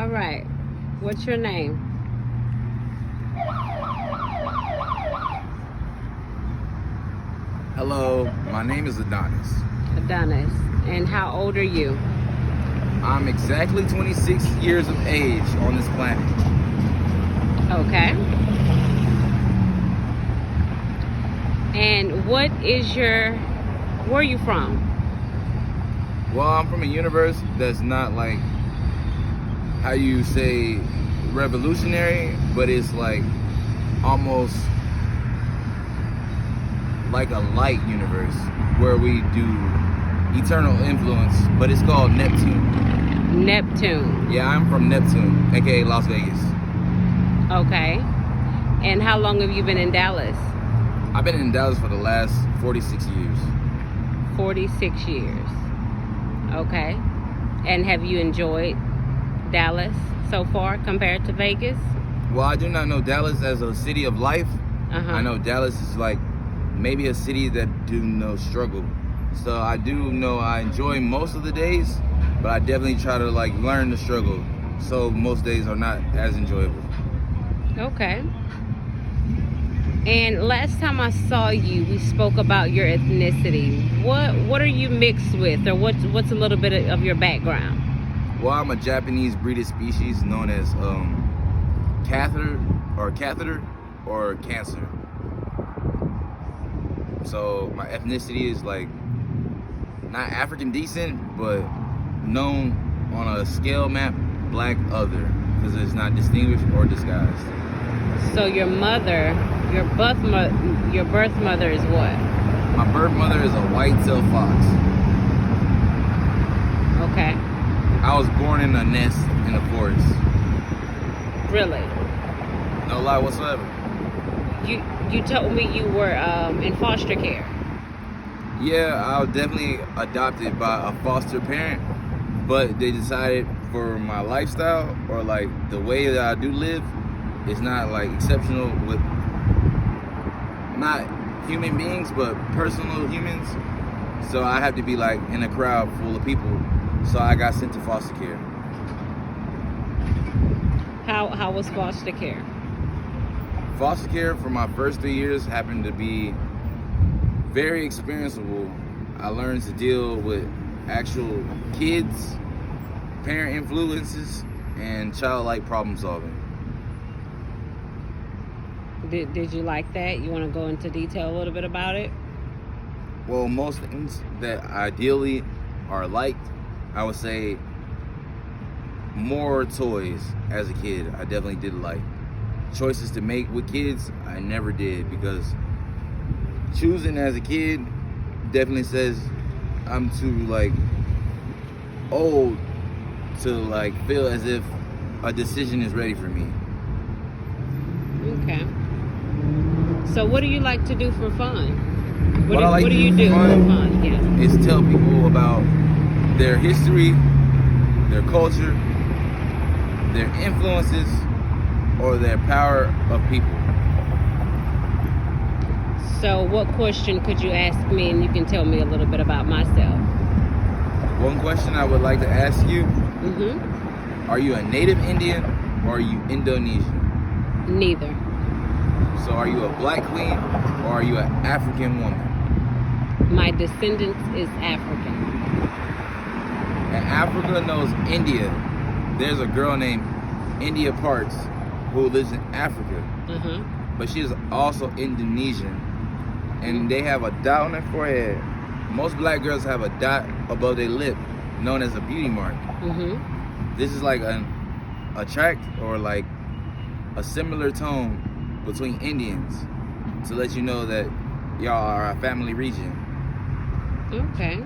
All right. What's your name? Hello, my name is Adonis. Adonis. And how old are you? I'm exactly 26 years of age on this planet. Okay. And where are you from? Well, I'm from a universe that's not like, how you say, revolutionary, but it's like almost like a light universe where we do eternal influence, but it's called Neptune. Neptune. Yeah, I'm from Neptune, aka Las Vegas. Okay. And how long have you been in Dallas? I've been in Dallas for the last 46 years. 46 years. Okay. And have you enjoyed Dallas so far compared to Vegas? Well, I do not know Dallas as a city of life. I know Dallas is like maybe a city that do no struggle. So I do know I enjoy most of the days, but I definitely try to like learn the struggle. So most days are not as enjoyable. Okay. And last time I saw you, we spoke about your ethnicity. What are you mixed with, or what's a little bit of your background? Well, I'm a Japanese breeded species known as catheter or cancer. So my ethnicity is like not African descent, but known on a scale map black other, because it's not distinguished or disguised. So your birth mother is what? My birth mother is a white-tailed fox. Okay. I was born in a nest in the forest. Really? No lie whatsoever. You told me you were in foster care. Yeah, I was definitely adopted by a foster parent, but they decided for my lifestyle or like the way that I do live is not like exceptional with not human beings but personal humans. So I have to be like in a crowd full of people. So I got sent to foster care. How was foster care? Foster care for my first 3 years happened to be very experienceable. I learned to deal with actual kids, parent influences, and childlike problem solving. Did you like that? You want to go into detail a little bit about it? Well, most things that ideally are liked, I would say more toys as a kid. I definitely did like choices to make with kids. I never did, because choosing as a kid definitely says I'm too like old to like feel as if a decision is ready for me. Okay. So what do you like to do for fun? What do you do for fun? Yeah. Is tell people about their history, their culture, their influences, or their power of people. So what question could you ask me and you can tell me a little bit about myself? One question I would like to ask you, Mm-hmm. are you a native Indian or are you Indonesian? Neither. So are you a black queen or are you an African woman? My descendants is African. And Africa knows India. There's a girl named India Parks who lives in Africa, but she is also Indonesian. And they have a dot on their forehead. Most black girls have a dot above their lip, known as a beauty mark. This is like a tract or like a similar tone between Indians to let you know that y'all are a family region. Okay.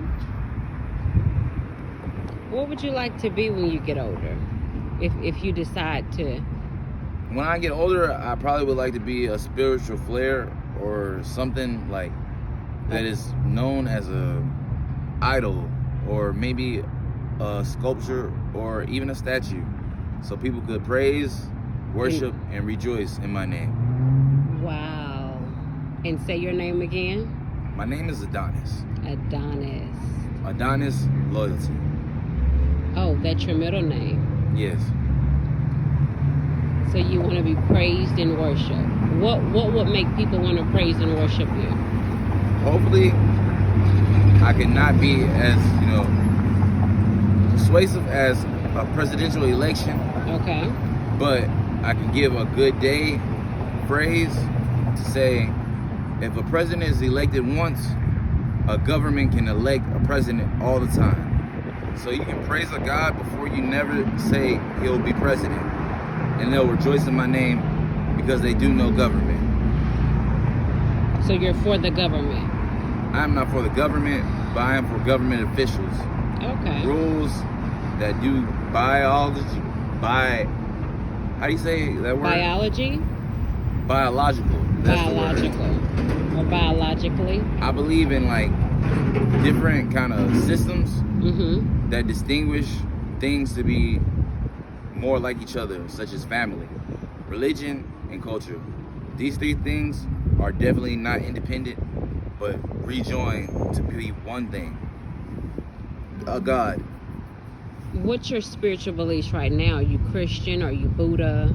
What would you like to be when you get older? If you decide to? When I get older, I probably would like to be a spiritual flair or something like that is known as a idol, or maybe a sculpture or even a statue, so people could praise, worship, and rejoice in my name. Wow. And say your name again? My name is Adonis. Adonis. Adonis Loyalty. Oh, that's your middle name. Yes. So you want to be praised and worshiped. What would make people want to praise and worship you? Hopefully, I cannot be as, persuasive as a presidential election. Okay. But I can give a good day phrase to say, if a president is elected once, a government can elect a president all the time. So you can praise a God before you never say he'll be president. And they'll rejoice in my name because they do know government. So you're for the government? I'm not for the government, but I am for government officials. Okay. Rules that do how do you say that word? Biology? Biological. That's Biological. the word. Or biologically? I believe in like different kind of systems that distinguish things to be more like each other, such as family, religion, and culture. These three things are definitely not independent, but rejoin to be one thing. A God. What's your spiritual beliefs right now? Are you Christian? Are you Buddha?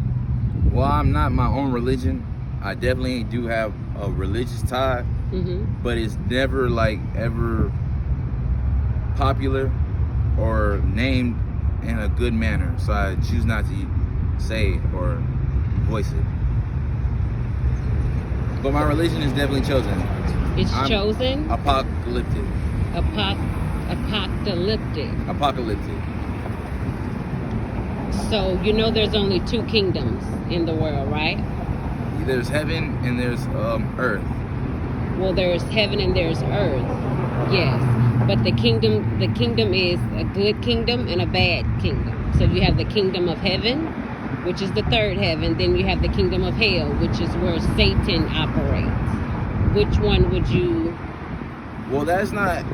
Well, I'm not my own religion. I definitely do have a religious tie, but it's never like ever popular or named in a good manner. So I choose not to say it or voice it. But my religion is definitely chosen. I'm chosen? Apocalyptic. Apocalyptic. Apocalyptic. So there's only two kingdoms in the world, right? There's heaven and there's earth. Well, there's heaven and there's earth. Yes. But the kingdom is a good kingdom and a bad kingdom. So you have the kingdom of heaven, which is the third heaven. Then you have the kingdom of hell, which is where Satan operates. Which one would you... Well, that's not,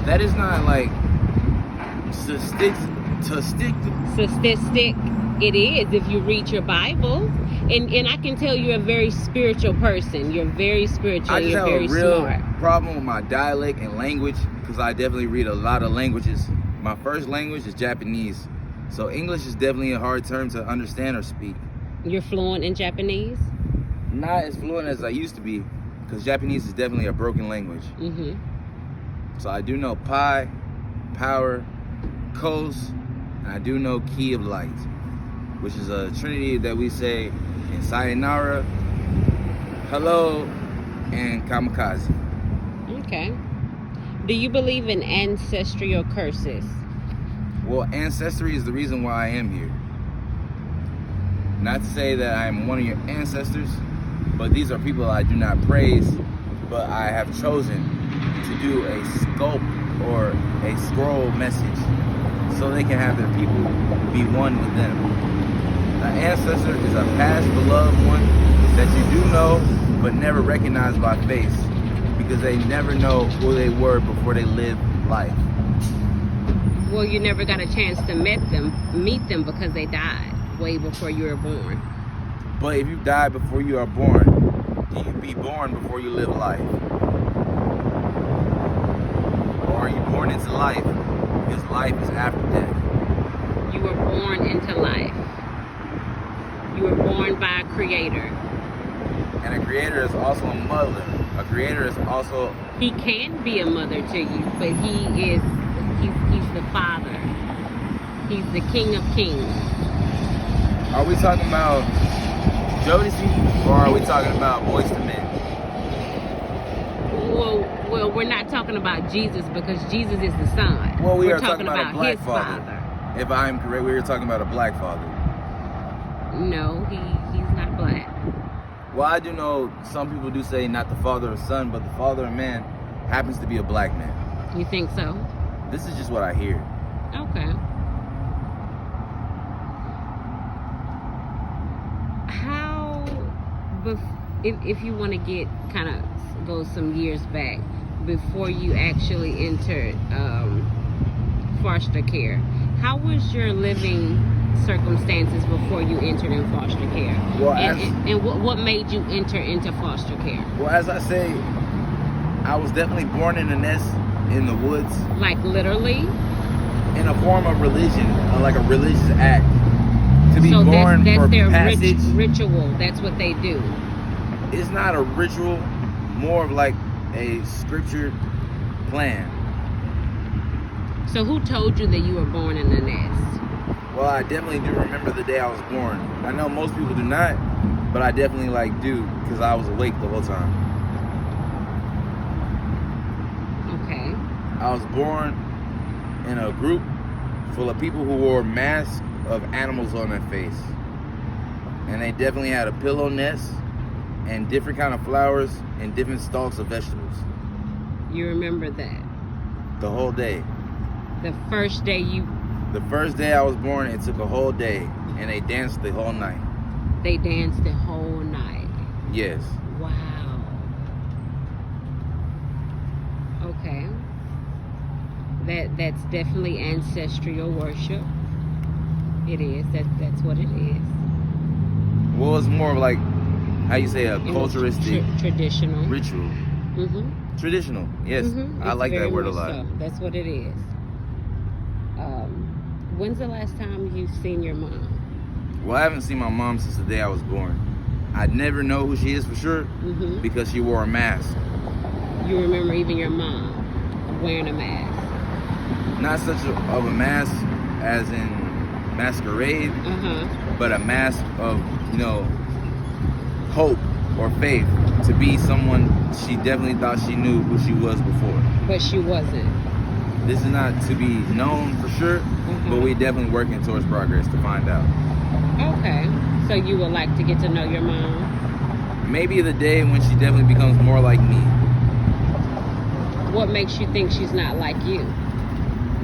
that is not like statistic. It is if you read your Bible. And I can tell you're a very spiritual person. You're very spiritual. I just You're have very a real smart. problem with my dialect and language because I definitely read a lot of languages. My first language is Japanese. So English is definitely a hard term to understand or speak. You're fluent in Japanese? Not as fluent as I used to be because Japanese is definitely a broken language. So I do know pi, power, cos, and I do know key of light, which is a trinity that we say in sayonara, hello, and kamikaze. Okay. Do you believe in ancestral curses? Well, ancestry is the reason why I am here. Not to say that I am one of your ancestors, but these are people I do not praise, but I have chosen to do a sculpt or a scroll message so they can have their people be one with them. An ancestor is a past beloved one that you do know but never recognize by face because they never know who they were before they lived life. Well, you never got a chance to meet them because they died way before you were born. But if you die before you are born, can you be born before you live life? Or are you born into life because life is after death? You were born into life. You were born by a creator. And a creator is also a mother. A creator is also... He can be a mother to you, but he's the father. He's the King of Kings. Are we talking about Jodeci or are we talking about Boyz II Men? Well, we're not talking about Jesus because Jesus is the son. Well, we're are talking about a black father. If I'm correct, we were talking about a black father. No, he's not black. Well, I do know some people do say not the father of son, but the father of man happens to be a black man. You think so? This is just what I hear. Okay. How, if you want to get kind of go some years back, before you actually entered foster care, how was your living circumstances before you entered in foster care? Well, and what made you enter into foster care? Well, as I say, I was definitely born in a nest in the woods. Like literally? in a form of religion, like a religious act. To be So born that's for their passage. ritual. That's what they do. It's not a ritual, more of like a scripture plan. So who told you that you were born in a nest? Well, I definitely do remember the day I was born. I know most people do not, but I definitely do because I was awake the whole time. Okay. I was born in a group full of people who wore masks of animals on their face. And they definitely had a pillow nest and different kind of flowers and different stalks of vegetables. You remember that? The whole day. The first day The first day I was born, it took a whole day, and they danced the whole night. they danced the whole night. Yes. Wow. Okay. That's definitely ancestral worship. It is. That's what it is. Well, it's more of like, how you say, a It was culturistic traditional. ritual. Mm-hmm. Traditional, yes. Mm-hmm. I like that word a lot. So. That's what it is. When's the last time you've seen your mom? Well, I haven't seen my mom since the day I was born. I'd never know who she is for sure because she wore a mask. You remember even your mom wearing a mask? Not such of a mask as in masquerade, but a mask of, hope or faith to be someone she definitely thought she knew who she was before. But she wasn't. This is not to be known for sure, but we're definitely working towards progress to find out. Okay. So you would like to get to know your mom? Maybe the day when she definitely becomes more like me. What makes you think she's not like you?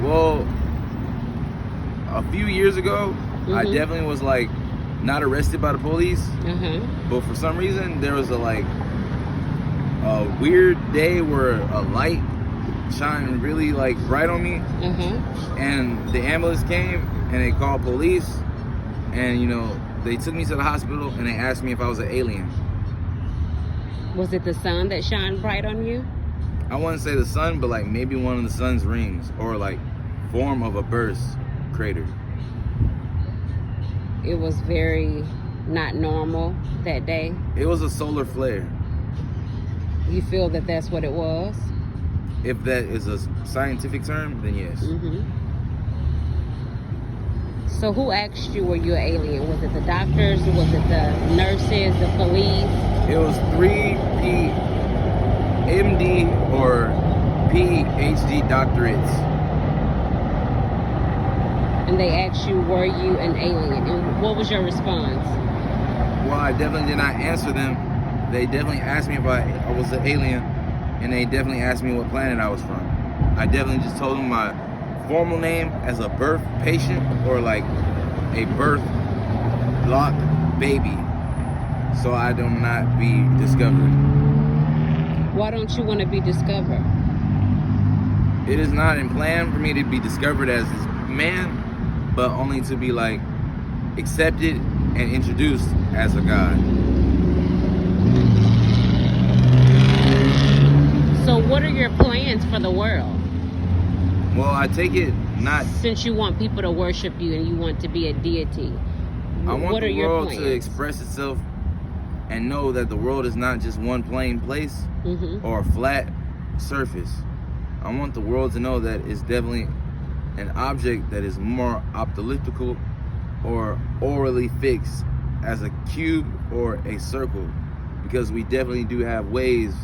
Well, a few years ago, I definitely was not arrested by the police, but for some reason there was a weird day where a light shined really bright on me, and the ambulance came and they called police, and they took me to the hospital and they asked me if I was an alien. Was it the sun that shined bright on you? I wouldn't say the sun, but maybe one of the sun's rings or form of a burst crater. It was very not normal that day. It was a solar flare. You feel that that's what it was? If that is a scientific term, then yes. So who asked you were you an alien? Was it the doctors? Was it the nurses, the police? It was 3 MD or PhD doctorates. And they asked you, were you an alien? And what was your response? Well, I definitely did not answer them. They definitely asked me if I was an alien, and they definitely asked me what planet I was from. I definitely just told them my formal name as a birth patient or a birth block baby, so I do not be discovered. Why don't you want to be discovered? It is not in plan for me to be discovered as this man, but only to be accepted and introduced as a god. So what are your plans for the world? Well, I take it not... Since you want people to worship you and you want to be a deity, I want what are the your world plans? to express itself and know that the world is not just one plain place or a flat surface. I want the world to know that it's definitely an object that is more optical or orally fixed as a cube or a circle, because we definitely do have waves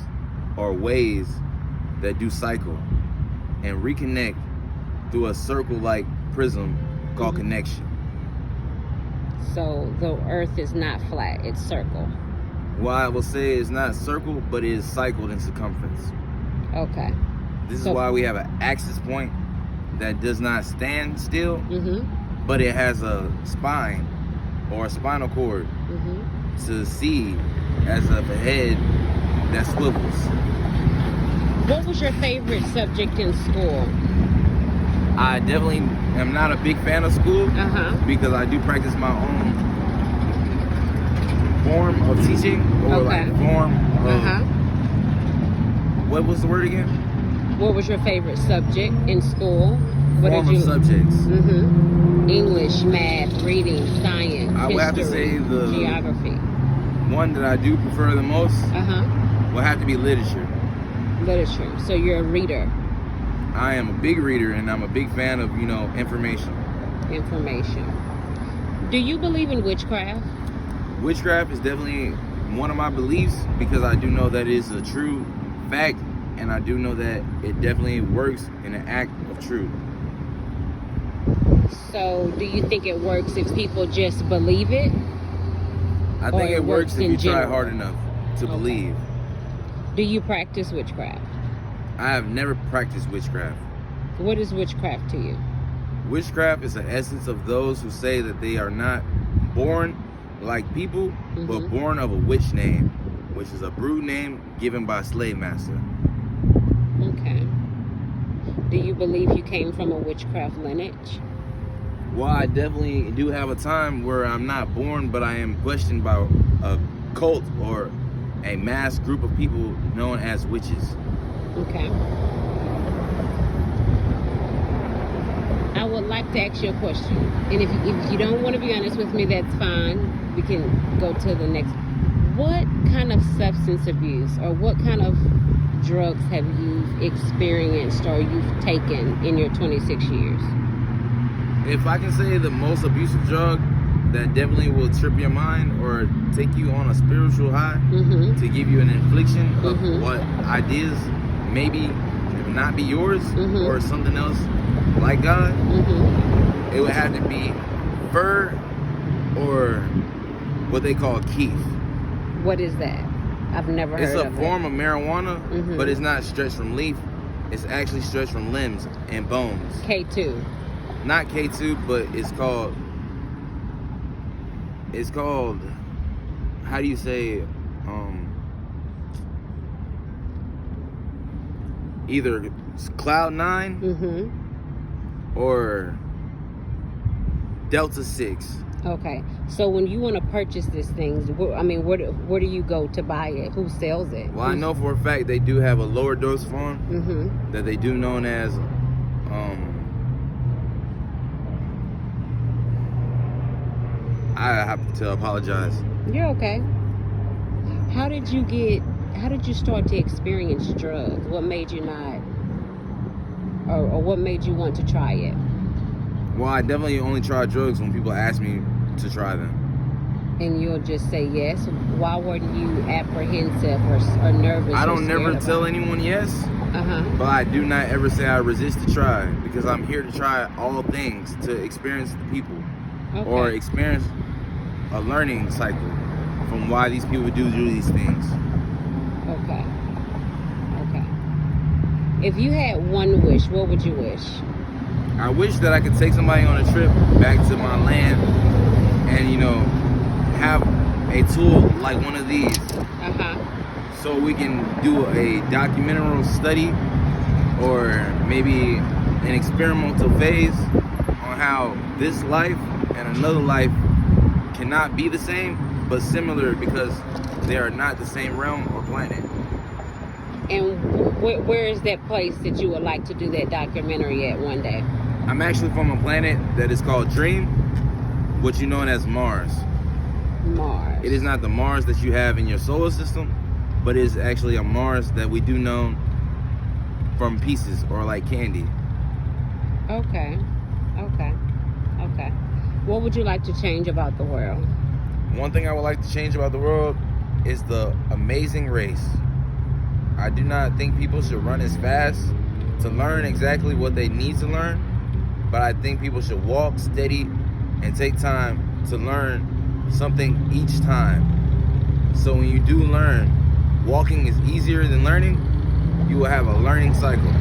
that do cycle and reconnect through a circle-like prism called connection. So the earth is not flat, it's circle. Well, I will say it's not circle, but it is cycled in circumference. Okay. This is why we have an axis point that does not stand still, but it has a spine or a spinal cord to see as of a head that swivels. What was your favorite subject in school? I definitely am not a big fan of school because I do practice my own form of teaching or form of... What was the word again? What was your favorite subject in school? form of subjects. English, math, reading, science, I would have to say the geography. One that I do prefer the most will have to be literature. Literature. So you're a reader. I am a big reader, and I'm a big fan of, information. Information. Do you believe in witchcraft? Witchcraft is definitely one of my beliefs because I do know that it is a true fact, and I do know that it definitely works in an act of truth. So do you think it works if people just believe it? I think it works if you try hard enough to believe. Do you practice witchcraft? I have never practiced witchcraft. What is witchcraft to you? Witchcraft is the essence of those who say that they are not born like people, but born of a witch name, which is a brood name given by a slave master. Okay. Do you believe you came from a witchcraft lineage? Well, I definitely do have a time where I'm not born, but I am questioned by a cult or a mass group of people known as witches. Okay. I would like to ask you a question. And if you don't want to be honest with me, that's fine. We can go to the next. What kind of substance abuse or what kind of drugs have you experienced or you've taken in your 26 years? If I can say the most abusive drug that definitely will trip your mind or take you on a spiritual high to give you an infliction of what ideas maybe not be yours or something else like God, it would have to be fur or what they call keef. What is that? I've never heard of it. It's a form of marijuana, but it's not stretched from leaf. It's actually stretched from limbs and bones. K2. Not K2, but it's called, how do you say, either Cloud 9 or Delta 6. Okay, so when you want to purchase these things, where do you go to buy it? Who sells it? Well, I know for a fact they do have a lower dose form that they do known as I have to apologize. You're okay. How did you start to experience drugs? What made you not, or what made you want to try it? Well, I definitely only try drugs when people ask me to try them. And you'll just say yes? Why weren't you apprehensive or nervous? I don't never tell anyone yes, but I do not ever say I resist to try because I'm here to try all things to experience the people or experience a learning cycle from why these people do these things. Okay. If you had one wish, what would you wish? I wish that I could take somebody on a trip back to my land and, have a tool like one of these. So we can do a documentary study or maybe an experimental phase on how this life and another life cannot be the same, but similar because they are not the same realm or planet. And where is that place that you would like to do that documentary at one day? I'm actually from a planet that is called Dream, which you know as Mars. Mars. It is not the Mars that you have in your solar system, but it is actually a Mars that we do know from pieces or like candy. Okay. What would you like to change about the world? One thing I would like to change about the world is the amazing race. I do not think people should run as fast to learn exactly what they need to learn, but I think people should walk steady and take time to learn something each time. So when you do learn, walking is easier than learning, you will have a learning cycle.